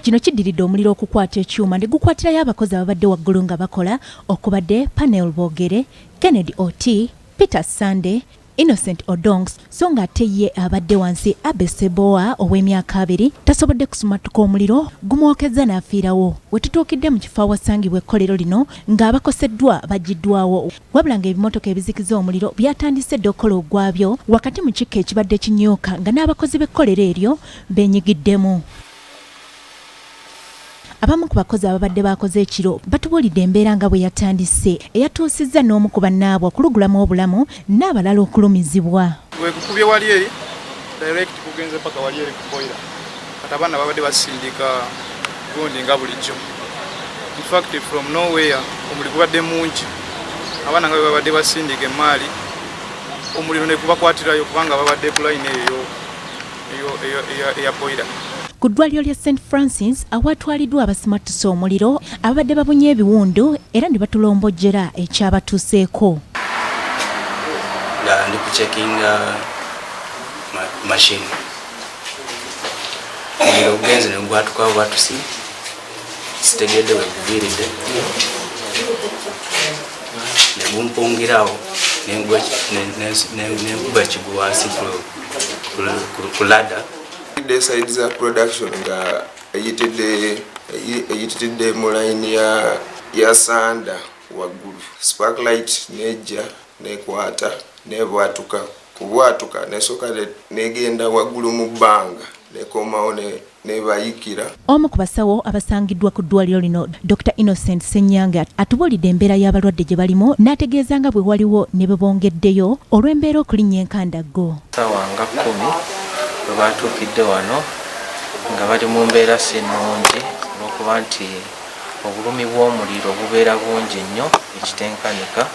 Kino kiddiridde omuliro okukwata ekyuma ne gukwatirayo abakozi ababadde waggulu nga bakola okubadde Panel Boogere, Kennedy Oti, Peter Sande, Innocent Odongs, so ng'ate ye abadde wansi Abeseboa ow'emyaka 2 tasobodde kusumatuka omuliro gumwokezza n'afiirawo. We tutuukidde mu kifo awasangibwa ekkolero lino ng'abakoseddwa bagiddwawo, wabula ng'ebimotoka ebizikiza omuliro byatandise dde okukola ogwabyo wakati mu kikka ekibadde kinyooka nga n'abakozi b'ekkolero eryo beenyigiddemu. Abamu ku bakozi ababadde bakoze ekiro batubuulidde embeera nga bwe yatandise eyatuusizza n'omu ku bannaabwe okulugulamu obulamu n'abalala okulumizibwa. Wekukubye wali eri direct kugenze paka wali eri kuboira kati abaana babadde basindika gundi nga bulijjo. In fact from nowhere omuliro gubadde mungi, abaana nga babadde basindika emaali omuliro ne kubakwatirayo kubanga babadde ku line eya boira. Ku ddwaliro lya St. Francis awatwaliddwa abasimattusa omuliro ababadde babunye ebiwundu era ne batulombojjera ekyabatuuseeko. Ndi kucekinga machine omuliro ogenze ne gwatukawo bwatusi sitegedde weguviiridde ne gumpungirawo nenkuba ekigwo wansi ku ladder. The sides of production nga eyitidde mu line ya sanda waggulu sparklight nejja nekwata nebwatuka kubwatuka nesooka negenda waggulu mu bbanga nekomawo nebayikira. Omu ku basawo abasangiddwa ku ddwaliro lino Dr. Innocent Senyange atubuulidde embeera y'abalwadde gye balimu n'ategeeza nga bwe waliwo ne bwe bongeddeyo olw'embeera okulinnya enkandaggo. Sawa nga 10 bwe batuukidde wano nga bali mu mbeera si nnungi olw'okuba nti obulumi bw'omuliro bubeera bungi nnyo ekitenkanika,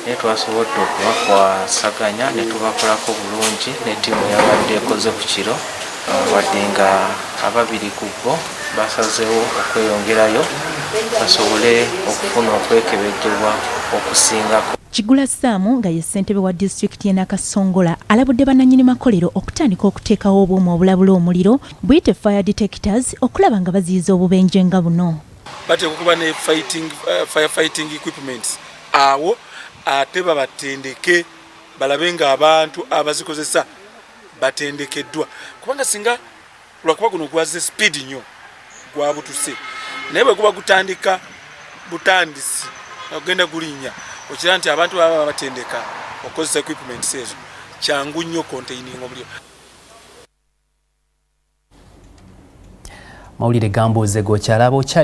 naye twasobodde okubakwasaganya ne tubakolako bulungi ne ttiimu yabadde ekoze ku kiro, wadde nga ababiri ku bo basazeewo okweyongerayo basobole okufuna okwekebejjebwa okusingako. Kigula Saamu nga ye ssentebe wa disitulikiti y'e Nakasongola alabudde bannannyini makolero okutandika okuteekawo obuuma obulabula omuliro buyite fire detectors okulaba nga baziyiza obubenje nga buno. Bateekwa okuba ne firefighting equipment awo ate babatendeke balabe nga abantu abazikozesa batendekeddwa, kubanga singa lwakuba guno gwaze speed nnyo gwabutuse naye bwe guba gutandika butandisi ogenda gulinnya okira nti abantu baba batendeka okozesa equipment ezo kyangu nnyo containing omuliro. Mawulire Gambuuze gokyalaba